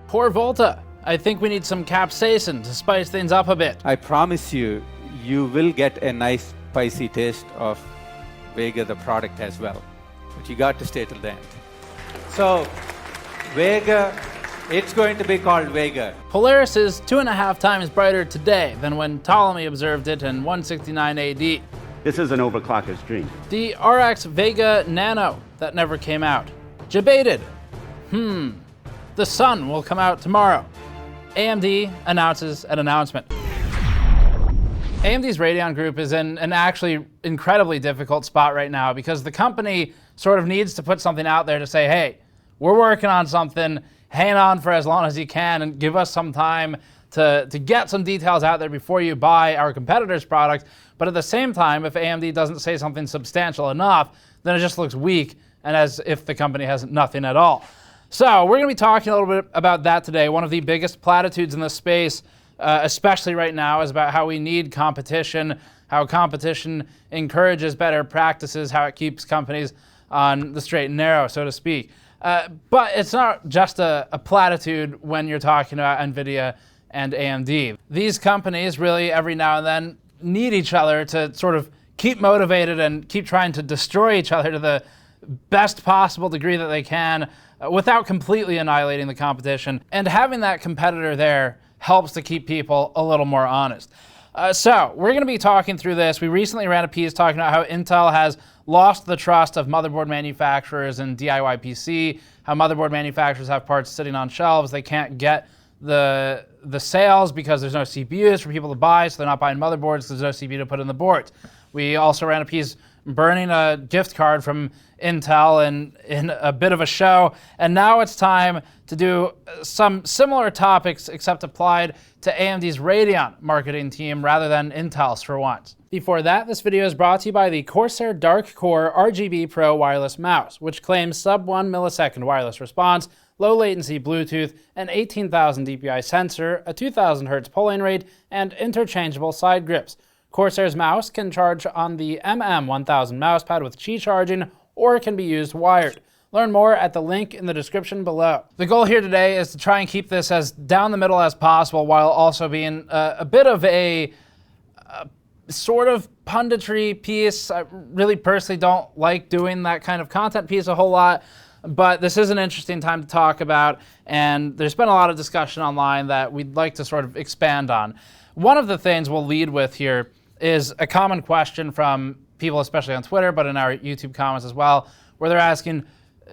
Poor Volta. I think we need some capsaicin to spice things up a bit. I promise you, you will get a nice spicy taste of Vega, the product as well. But you got to stay till the end. So, Vega, it's going to be called Vega. Polaris is 2.5 times brighter today than when Ptolemy observed it in 169 AD. This is an overclocker's dream. The RX Vega Nano that never came out. Debated. The sun will come out tomorrow. AMD announces an announcement. AMD's Radeon group is in an actually incredibly difficult spot right now because the company sort of needs to put something out there to say, hey, we're working on something, hang on for as long as you can and give us some time to get some details out there before you buy our competitor's product. But at the same time, if AMD doesn't say something substantial enough, then it just looks weak and as if the company has nothing at all. So we're going to be talking a little bit about that today. One of the biggest platitudes in this space, especially right now, is about how we need competition, how competition encourages better practices, how it keeps companies on the straight and narrow, so to speak. But it's not just a platitude when you're talking about NVIDIA and AMD. These companies really every now and then need each other to sort of keep motivated and keep trying to destroy each other to the best possible degree that they can without completely annihilating the competition. And having that competitor there helps to keep people a little more honest. So we're going to be talking through this. We recently ran a piece talking about how Intel has lost the trust of motherboard manufacturers and DIY PC, how motherboard manufacturers have parts sitting on shelves. They can't get the sales because there's no CPUs for people to buy, so they're not buying motherboards because there's no CPU to put in the boards. We also ran a piece burning a gift card from Intel in a bit of a show. And now it's time to do some similar topics except applied to AMD's Radeon marketing team rather than Intel's for once. Before that, this video is brought to you by the Corsair Dark Core RGB Pro wireless mouse, which claims sub 1 millisecond wireless response, low latency Bluetooth, an 18,000 DPI sensor, a 2000 Hz polling rate, and interchangeable side grips. Corsair's mouse can charge on the MM1000 mousepad with Qi charging, or can be used wired. Learn more at the link in the description below. The goal here today is to try and keep this as down the middle as possible while also being a bit of a sort of punditry piece. I really personally don't like doing that kind of content piece a whole lot, but this is an interesting time to talk about, and there's been a lot of discussion online that we'd like to sort of expand on. One of the things we'll lead with here is a common question from people, especially on Twitter, but in our YouTube comments as well, where they're asking,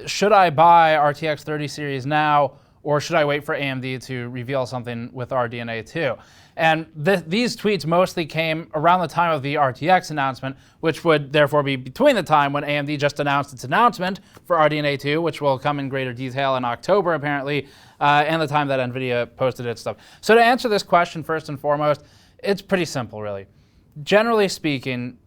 should I buy RTX 30 series now, or should I wait for AMD to reveal something with RDNA2? And these tweets mostly came around the time of the RTX announcement, which would therefore be between the time when AMD just announced its announcement for RDNA2, which will come in greater detail in October apparently, and the time that NVIDIA posted its stuff. So to answer this question first and foremost, it's pretty simple really. Generally speaking,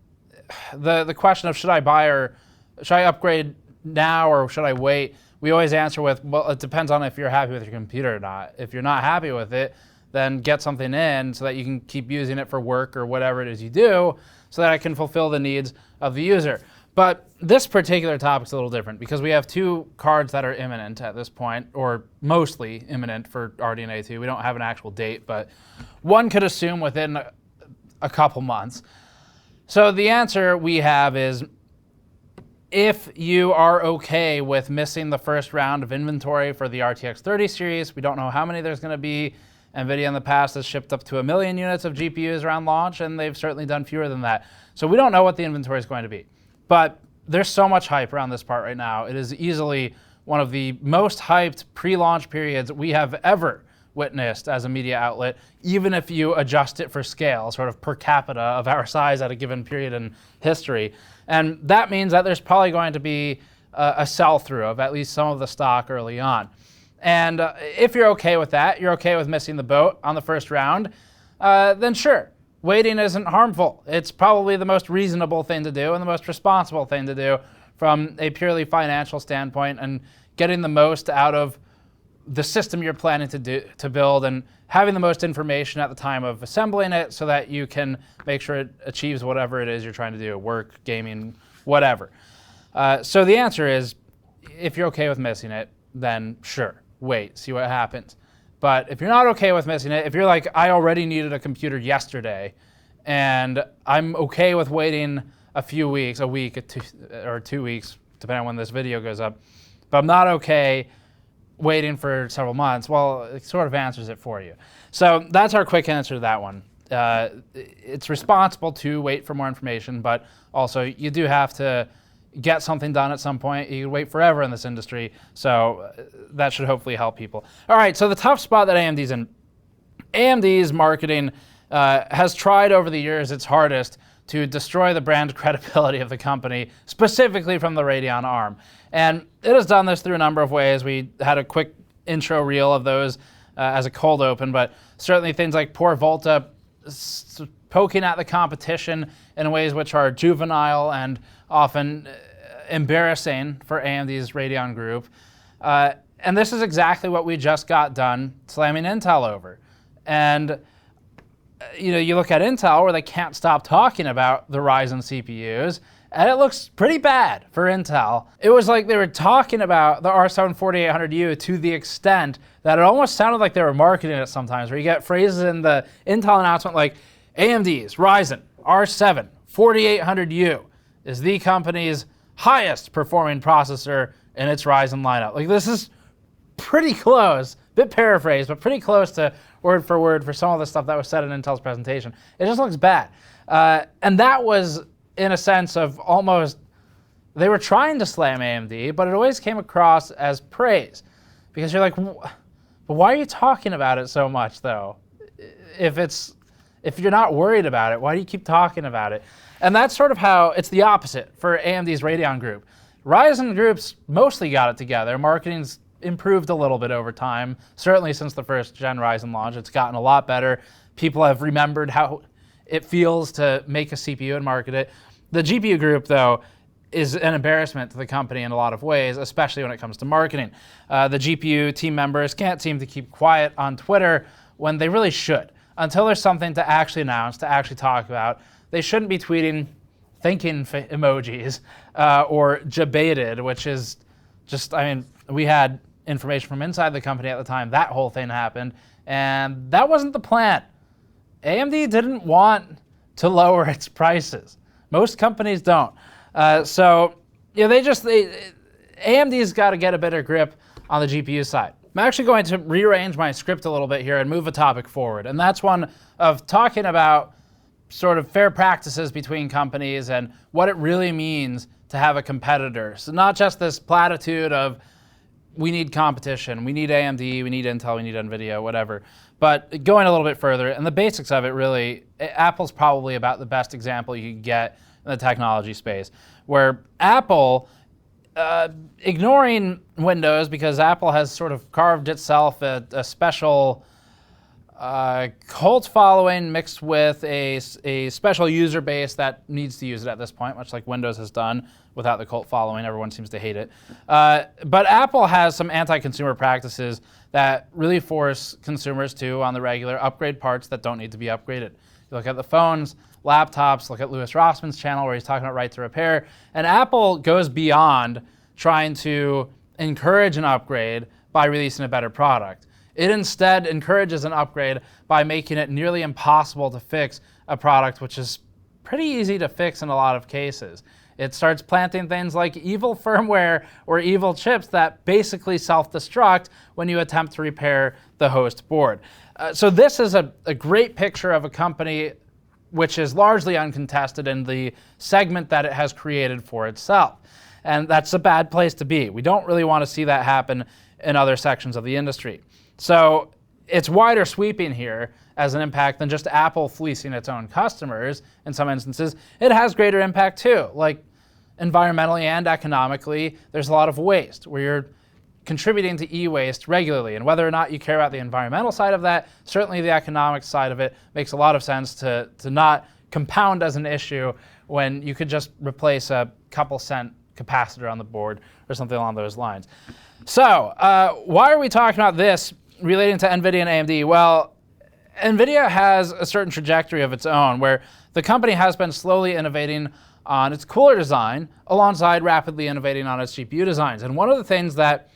the question of should I buy or should I upgrade now or should I wait, we always answer with, well, it depends on if you're happy with your computer or not. If you're not happy with it, then get something in so that you can keep using it for work or whatever it is you do so that it can fulfill the needs of the user. But this particular topic is a little different because we have two cards that are imminent at this point, or mostly imminent for RDNA2. We don't have an actual date, but one could assume within a couple months. So the answer we have is, if you are okay with missing the first round of inventory for the RTX 30 series, we don't know how many there's going to be. NVIDIA in the past has shipped up to 1 million units of GPUs around launch, and they've certainly done fewer than that. So we don't know what the inventory is going to be. But there's so much hype around this part right now. It is easily one of the most hyped pre-launch periods we have ever witnessed as a media outlet, even if you adjust it for scale, sort of per capita of our size at a given period in history. And that means that there's probably going to be a sell-through of at least some of the stock early on. And if you're okay with that, you're okay with missing the boat on the first round, then sure, waiting isn't harmful. It's probably the most reasonable thing to do and the most responsible thing to do from a purely financial standpoint, and getting the most out of the system you're planning to build and having the most information at the time of assembling it so that you can make sure it achieves whatever it is you're trying to do, work, gaming, whatever. So the answer is, if you're okay with missing it, then sure, wait, see what happens. But if you're not okay with missing it, if you're like, I already needed a computer yesterday, and I'm okay with waiting a few weeks, a week or 2 weeks, depending on when this video goes up, but I'm not okay waiting for several months, well, it sort of answers it for you. So that's our quick answer to that one. It's responsible to wait for more information, but also you do have to get something done at some point. You can wait forever in this industry, so that should hopefully help people. All right, so the tough spot that AMD's in. AMD's marketing has tried over the years its hardest to destroy the brand credibility of the company, specifically from the Radeon ARM. And it has done this through a number of ways. We had a quick intro reel of those as a cold open, but certainly things like poor Volta poking at the competition in ways which are juvenile and often embarrassing for AMD's Radeon group. And this is exactly what we just got done slamming Intel over. And you look at Intel where they can't stop talking about the Ryzen CPUs, and it looks pretty bad for Intel. It was like they were talking about the R7 4800U to the extent that it almost sounded like they were marketing it sometimes, where you get phrases in the Intel announcement like, AMD's Ryzen R7 4800U is the company's highest performing processor in its Ryzen lineup. Like, this is pretty close, bit paraphrased, but pretty close to word for some of the stuff that was said in Intel's presentation. It just looks bad. And that was in a sense of almost, they were trying to slam AMD, but it always came across as praise. Because you're like, but why are you talking about it so much though? If you're not worried about it, why do you keep talking about it? And that's sort of how, it's the opposite for AMD's Radeon group. Ryzen groups mostly got it together. Marketing's improved a little bit over time. Certainly since the first gen Ryzen launch, it's gotten a lot better. People have remembered how it feels to make a CPU and market it. The GPU group, though, is an embarrassment to the company in a lot of ways, especially when it comes to marketing. The GPU team members can't seem to keep quiet on Twitter when they really should. Until there's something to actually announce, to actually talk about, they shouldn't be tweeting thinking emojis or debated, which is just, I mean, we had information from inside the company at the time that whole thing happened, and that wasn't the plan. AMD didn't want to lower its prices. Most companies don't. AMD's got to get a better grip on the GPU side. I'm actually going to rearrange my script a little bit here and move a topic forward, and that's one of talking about sort of fair practices between companies and what it really means to have a competitor. So not just this platitude of we need competition, we need AMD, we need Intel, we need NVIDIA, whatever. But going a little bit further, and the basics of it really, Apple's probably about the best example you can get in the technology space, where Apple, ignoring Windows, because Apple has sort of carved itself a special cult following mixed with a special user base that needs to use it at this point, much like Windows has done without the cult following. Everyone seems to hate it. But Apple has some anti-consumer practices that really force consumers to, on the regular, upgrade parts that don't need to be upgraded. You look at the phones, laptops, look at Louis Rossman's channel where he's talking about right to repair, and Apple goes beyond trying to encourage an upgrade by releasing a better product. It instead encourages an upgrade by making it nearly impossible to fix a product which is pretty easy to fix in a lot of cases. It starts planting things like evil firmware or evil chips that basically self-destruct when you attempt to repair the host board. So this is a great picture of a company which is largely uncontested in the segment that it has created for itself. And that's a bad place to be. We don't really want to see that happen in other sections of the industry. So it's wider sweeping here as an impact than just Apple fleecing its own customers. In some instances, it has greater impact too. Like environmentally and economically, there's a lot of waste where you're contributing to e-waste regularly. And whether or not you care about the environmental side of that, certainly the economic side of it makes a lot of sense to not compound as an issue when you could just replace a couple cent capacitor on the board or something along those lines. So why are we talking about this relating to NVIDIA and AMD? Well, NVIDIA has a certain trajectory of its own where the company has been slowly innovating on its cooler design alongside rapidly innovating on its GPU designs. And one of the things that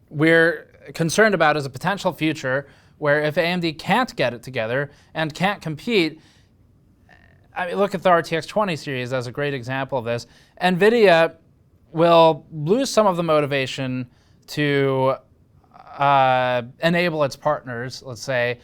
we're concerned about is a potential future where if AMD can't get it together and can't compete, I mean, look at the RTX 20 series as a great example of this. NVIDIA will lose some of the motivation to enable its partners, let's say.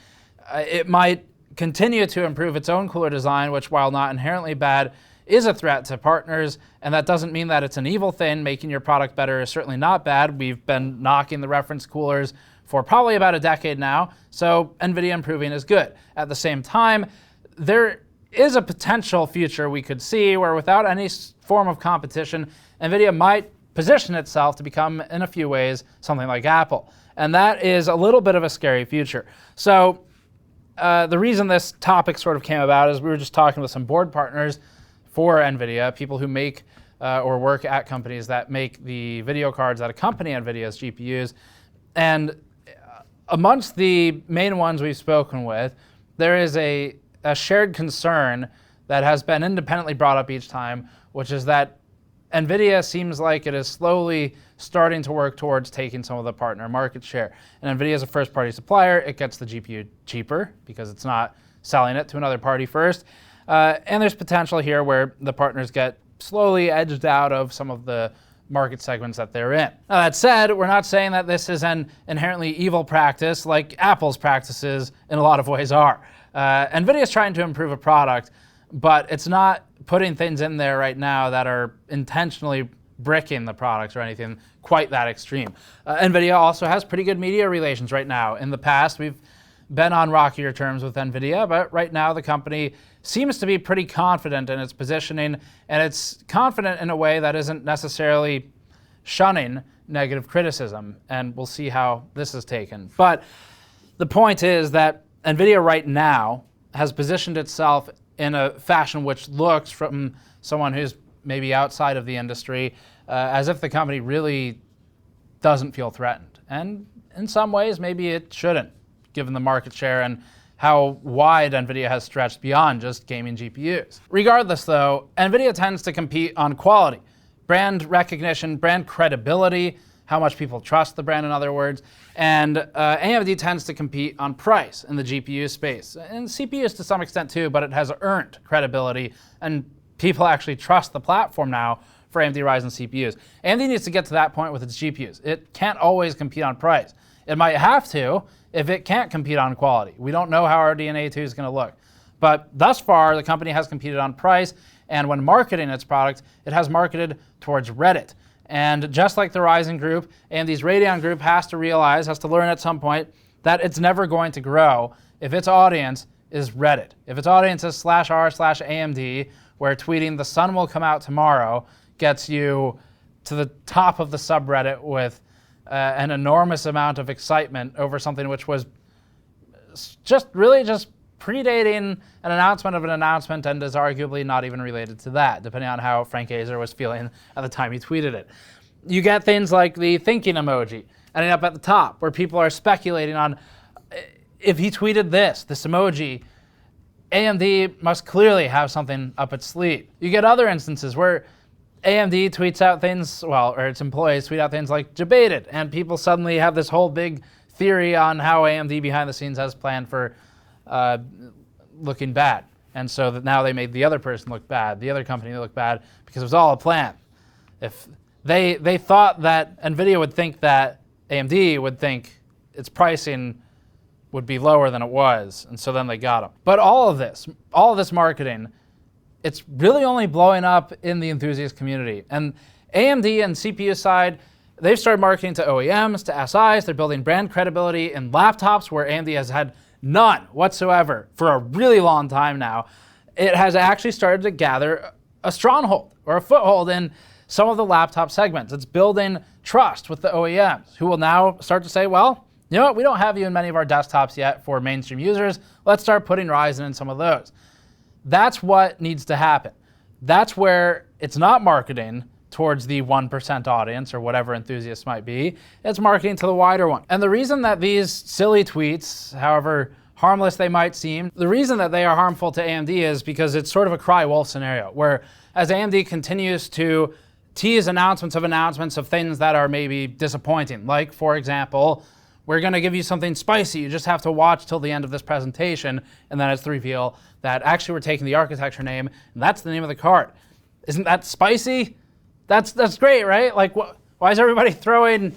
It might continue to improve its own cooler design, which, while not inherently bad, is a threat to partners, and that doesn't mean that it's an evil thing. Making your product better is certainly not bad. We've been knocking the reference coolers for probably about a decade now, so NVIDIA improving is good. At the same time, there is a potential future we could see where, without any form of competition, NVIDIA might position itself to become, in a few ways, something like Apple. And that is a little bit of a scary future. So the reason this topic sort of came about is we were just talking with some board partners for NVIDIA, people who make or work at companies that make the video cards that accompany NVIDIA's GPUs. And amongst the main ones we've spoken with, there is a shared concern that has been independently brought up each time, which is that NVIDIA seems like it is slowly starting to work towards taking some of the partner market share. And NVIDIA is a first-party supplier. It gets the GPU cheaper because it's not selling it to another party first. And there's potential here where the partners get slowly edged out of some of the market segments that they're in. Now, that said, we're not saying that this is an inherently evil practice like Apple's practices in a lot of ways are. NVIDIA is trying to improve a product, but it's not putting things in there right now that are intentionally bricking the products or anything quite that extreme. NVIDIA also has pretty good media relations right now. In the past, we've been on rockier terms with NVIDIA, but right now the company seems to be pretty confident in its positioning, and it's confident in a way that isn't necessarily shunning negative criticism, and we'll see how this is taken. But the point is that NVIDIA right now has positioned itself in a fashion which looks, from someone who's maybe outside of the industry, as if the company really doesn't feel threatened. And in some ways, maybe it shouldn't, given the market share and how wide NVIDIA has stretched beyond just gaming GPUs. Regardless, though, NVIDIA tends to compete on quality, brand recognition, brand credibility, how much people trust the brand, in other words, and AMD tends to compete on price in the GPU space, and CPUs to some extent too, but it has earned credibility, and people actually trust the platform now for AMD Ryzen CPUs. AMD needs to get to that point with its GPUs. It can't always compete on price. It might have to if it can't compete on quality. We don't know how RDNA2 is going to look. But thus far, the company has competed on price, and when marketing its product, it has marketed towards Reddit. And just like the Ryzen group, AMD's Radeon group has to learn at some point that it's never going to grow if its audience is Reddit. If its audience is /r/AMD, where tweeting "the sun will come out tomorrow" gets you to the top of the subreddit with an enormous amount of excitement over something which was just predating an announcement of an announcement and is arguably not even related to that, depending on how Frank Azer was feeling at the time he tweeted it. You get things like the thinking emoji ending up at the top, where people are speculating on if he tweeted this emoji, AMD must clearly have something up its sleeve. You get other instances where AMD tweets out things, or its employees tweet out things like "debated," and people suddenly have this whole big theory on how AMD behind the scenes has planned for looking bad. And so that now they made the other person look bad, the other company look bad, because it was all a plan. If they thought that NVIDIA would think that AMD would think its pricing would be lower than it was, and so then they got them. But all of this marketing, it's really only blowing up in the enthusiast community. And AMD and CPU side, they've started marketing to OEMs, to SIs. They're building brand credibility in laptops where AMD has had none whatsoever for a really long time now. It has actually started to gather a stronghold or a foothold in some of the laptop segments. It's building trust with the OEMs, who will now start to say, well, you know what, we don't have you in many of our desktops yet for mainstream users. Let's start putting Ryzen in some of those. That's what needs to happen. That's where it's not marketing towards the 1% audience or whatever enthusiasts might be. It's marketing to the wider one. And the reason that these silly tweets, however harmless they might seem, the reason that they are harmful to AMD is because it's sort of a cry wolf scenario, where as AMD continues to tease announcements of things that are maybe disappointing, like, for example, we're going to give you something spicy. You just have to watch till the end of this presentation, and then it's the reveal that actually we're taking the architecture name, and that's the name of the card. Isn't that spicy? That's great, right? Like, why is everyone throwing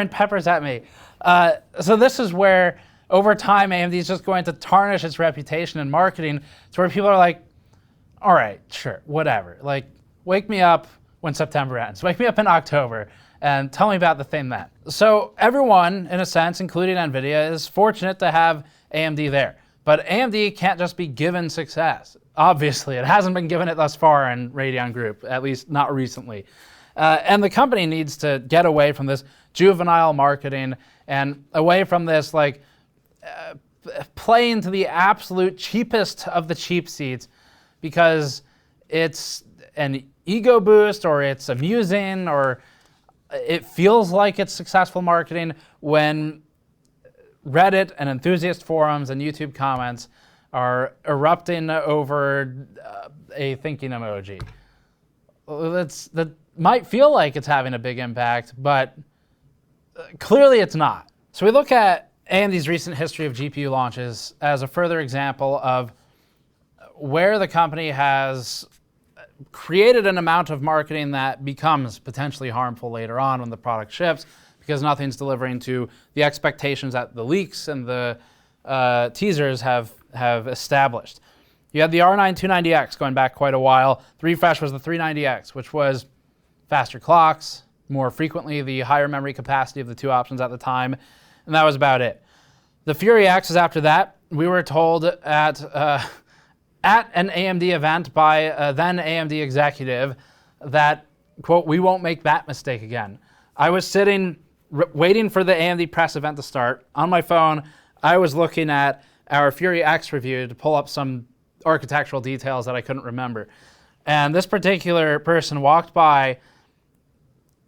peppers at me? So this is where, over time, AMD is just going to tarnish its reputation in marketing to where people are like, all right, sure, whatever. Like, wake me up when September ends. Wake me up in October and tell me about the thing then. So everyone, in a sense, including NVIDIA, is fortunate to have AMD there. But AMD can't just be given success. Obviously, it hasn't been given it thus far in Radeon Group, at least not recently. And the company needs to get away from this juvenile marketing and away from this like playing to the absolute cheapest of the cheap seats because it's an ego boost or it's amusing or it feels like it's successful marketing when Reddit and enthusiast forums and YouTube comments are erupting over a thinking emoji. That might feel like it's having a big impact, but clearly it's not. So we look at AMD's recent history of GPU launches as a further example of where the company has created an amount of marketing that becomes potentially harmful later on when the product ships because nothing's delivering to the expectations that the leaks and the teasers have established. You had the R9 290X going back quite a while. The refresh was the 390X, which was faster clocks, more frequently the higher memory capacity of the two options at the time, and that was about it. The Fury X is after that. We were told at an AMD event by a then AMD executive that, quote, we won't make that mistake again. I was sitting waiting for the AMD press event to start. On my phone, I was looking at our Fury X review to pull up some architectural details that I couldn't remember. And this particular person walked by,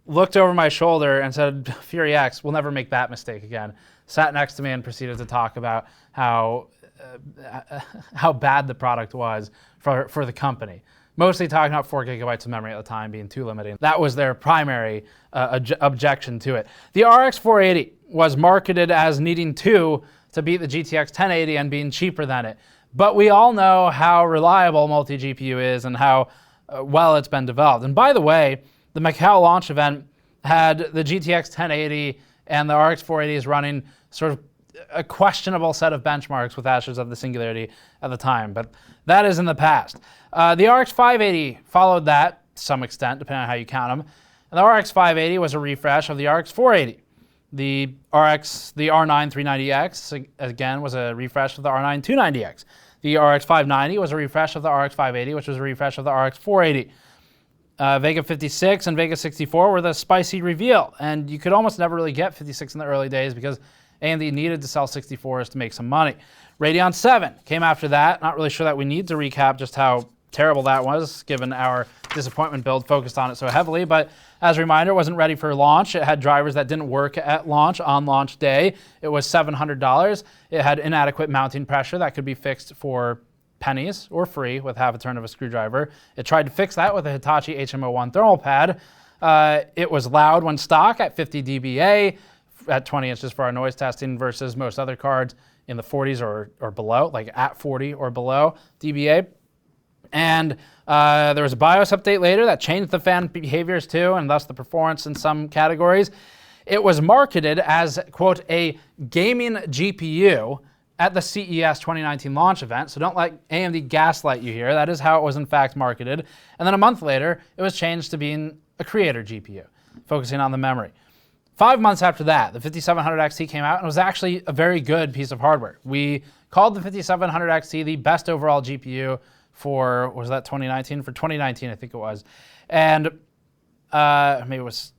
looked over my shoulder and said, Fury X, we'll never make that mistake again. Sat next to me and proceeded to talk about how bad the product was for the company. Mostly talking about 4 gigabytes of memory at the time being too limiting. That was their primary objection to it. The RX 480 was marketed as needing 2 to beat the GTX 1080 and being cheaper than it. But we all know how reliable multi-GPU is and how well it's been developed. And by the way, the Macau launch event had the GTX 1080 and the RX 480s running sort of a questionable set of benchmarks with Ashes of the Singularity at the time, but that is in the past. The RX 580 followed that to some extent, depending on how you count them. And the RX 580 was a refresh of the RX 480. The R9 390X, again, was a refresh of the R9 290X. The RX 590 was a refresh of the RX 580, which was a refresh of the RX 480. Vega 56 and Vega 64 were the spicy reveal, and you could almost never really get 56 in the early days because AMD needed to sell 64s to make some money. Radeon 7 came after that. Not really sure that we need to recap just how terrible that was, given our disappointment build focused on it so heavily, but as a reminder, it wasn't ready for launch. It had drivers that didn't work at launch on launch day. It was $700. It had inadequate mounting pressure that could be fixed for pennies or free with half a turn of a screwdriver. It tried to fix that with a Hitachi HM01 thermal pad. It was loud when stock at 50 dBA at 20 inches for our noise testing versus most other cards in the 40s or below, like at 40 or below dBA. And there was a BIOS update later that changed the fan behaviors too, and thus the performance in some categories. It was marketed as, quote, a gaming GPU at the CES 2019 launch event, so don't let AMD gaslight you here. That is how it was in fact marketed. And then a month later, it was changed to being a creator GPU, focusing on the memory. 5 months after that, the 5700 XT came out and it was actually a very good piece of hardware. We called the 5700 XT the best overall GPU for, was that 2019? For 2019, I think it was. And maybe it was,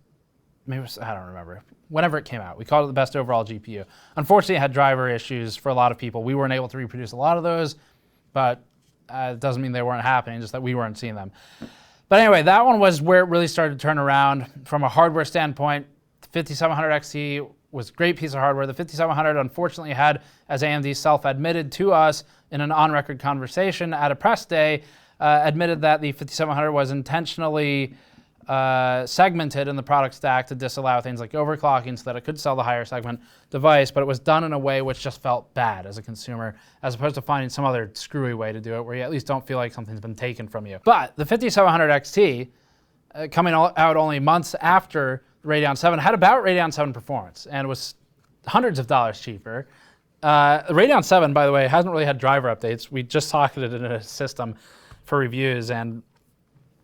I don't remember. Whenever it came out, we called it the best overall GPU. Unfortunately, it had driver issues for a lot of people. We weren't able to reproduce a lot of those, but it doesn't mean they weren't happening, just that we weren't seeing them. But anyway, that one was where it really started to turn around from a hardware standpoint. The 5700 XT was a great piece of hardware. The 5700 unfortunately had, as AMD self-admitted to us in an on-record conversation at a press day, admitted that the 5700 was intentionally segmented in the product stack to disallow things like overclocking so that it could sell the higher segment device, but it was done in a way which just felt bad as a consumer, as opposed to finding some other screwy way to do it where you at least don't feel like something's been taken from you. But the 5700 XT, coming out only months after the Radeon 7, had about Radeon 7 performance and was hundreds of dollars cheaper. Radeon 7, by the way, hasn't really had driver updates. We just socketed it in a system for reviews, and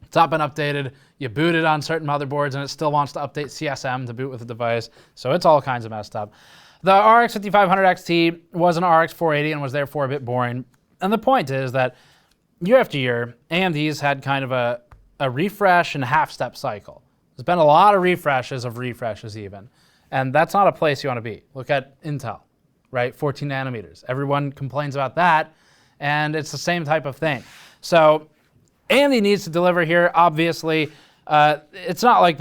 it's not been updated. You boot it on certain motherboards, and it still wants to update CSM to boot with the device, so it's all kinds of messed up. The RX 5500 XT was an RX 480 and was therefore a bit boring. And the point is that year after year, AMD's had kind of a refresh and half-step cycle. There's been a lot of refreshes even, and that's not a place you want to be. Look at Intel, right? 14 nanometers. Everyone complains about that, and it's the same type of thing. So AMD needs to deliver here, obviously. It's not like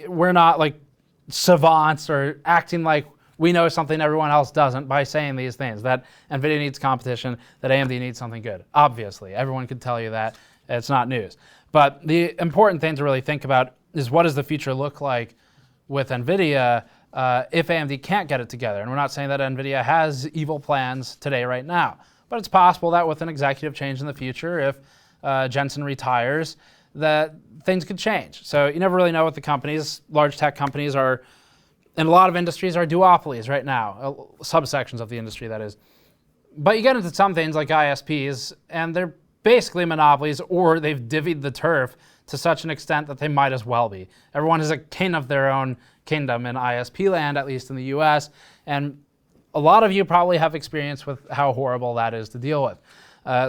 we're not like savants or acting like we know something everyone else doesn't by saying these things, that NVIDIA needs competition, that AMD needs something good. Obviously, everyone could tell you that. It's not news. But the important thing to really think about is what does the future look like with NVIDIA if AMD can't get it together. And we're not saying that NVIDIA has evil plans today right now, but it's possible that with an executive change in the future, if Jensen retires, that things could change. So you never really know what the companies, large tech companies are, in a lot of industries are duopolies right now, subsections of the industry that is. But you get into some things like ISPs, and they're basically monopolies, or they've divvied the turf to such an extent that they might as well be. Everyone is a king of their own kingdom in ISP land, at least in the US, and a lot of you probably have experience with how horrible that is to deal with.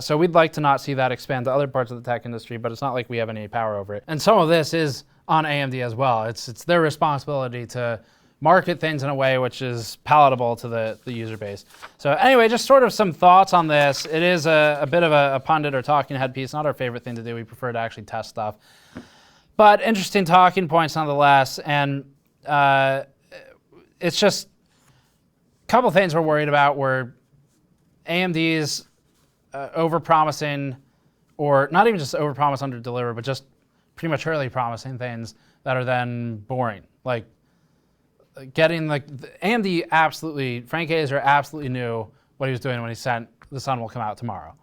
So we'd like to not see that expand to other parts of the tech industry, but it's not like we have any power over it. And some of this is on AMD as well. It's their responsibility to market things in a way which is palatable to the user base. So anyway, just sort of some thoughts on this. It is a bit of a pundit or talking head piece, not our favorite thing to do. We prefer to actually test stuff. But interesting talking points nonetheless. And it's just a couple things we're worried about were AMD's over-promising, or not even just over-promise, under-deliver, but just prematurely promising things that are then boring. Like getting AMD absolutely, Frank Azer absolutely knew what he was doing when he sent the sun will come out tomorrow.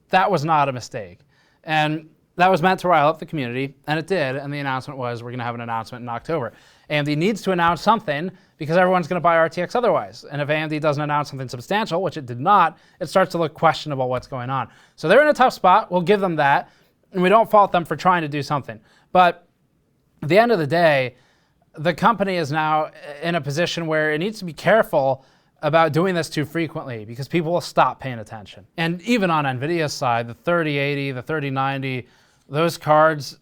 That was not a mistake. And that was meant to rile up the community, and it did, and the announcement was we're going to have an announcement in October. AMD needs to announce something because everyone's going to buy RTX otherwise. And if AMD doesn't announce something substantial, which it did not, it starts to look questionable what's going on. So they're in a tough spot. We'll give them that, and we don't fault them for trying to do something. But at the end of the day, the company is now in a position where it needs to be careful about doing this too frequently because people will stop paying attention. And even on NVIDIA's side, the 3080, the 3090, those cards,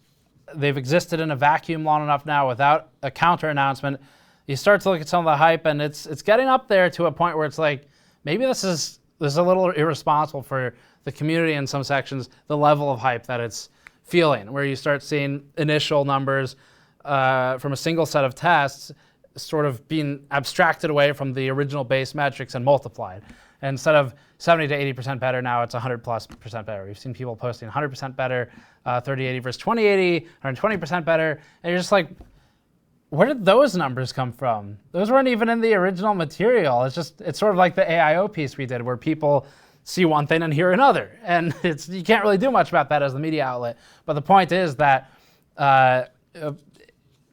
they've existed in a vacuum long enough now without a counter announcement. You start to look at some of the hype, and it's getting up there to a point where it's like, maybe this is a little irresponsible for the community in some sections, the level of hype that it's feeling, where you start seeing initial numbers from a single set of tests sort of being abstracted away from the original base metrics and multiplied. And instead of 70 to 80% better, now it's 100+% better. We've seen people posting 100% better, 3080 versus 2080, 120% better. And you're just like, where did those numbers come from? Those weren't even in the original material. It's sort of like the AIO piece we did where people see one thing and hear another. And you can't really do much about that as the media outlet. But the point is that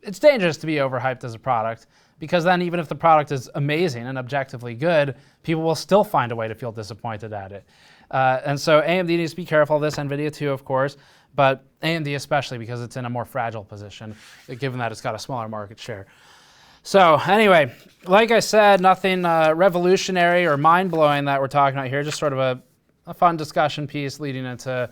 it's dangerous to be overhyped as a product, because then even if the product is amazing and objectively good, people will still find a way to feel disappointed at it. And so AMD needs to be careful of this, NVIDIA too, of course, but AMD especially because it's in a more fragile position, given that it's got a smaller market share. So anyway, like I said, nothing revolutionary or mind-blowing that we're talking about here, just sort of a fun discussion piece leading into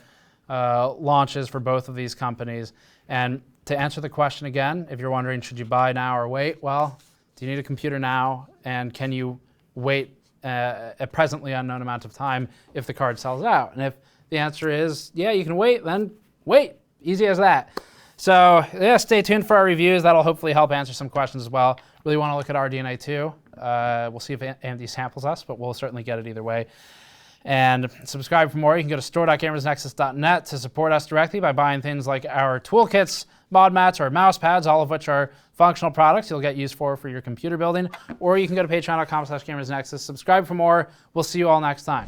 launches for both of these companies. And to answer the question again, if you're wondering, should you buy now or wait? Well, do you need a computer now? And can you wait a presently unknown amount of time if the card sells out? And if the answer is, yeah, you can wait, then wait. Easy as that. So yeah, stay tuned for our reviews. That'll hopefully help answer some questions as well. Really want to look at RDNA2. We'll see if AMD samples us, but we'll certainly get it either way. And subscribe for more. You can go to store.gamersnexus.net to support us directly by buying things like our toolkits, mod mats, or mouse pads, all of which are functional products you'll get used for your computer building. Or you can go to patreon.com/gamersnexus. Subscribe for more. We'll see you all next time.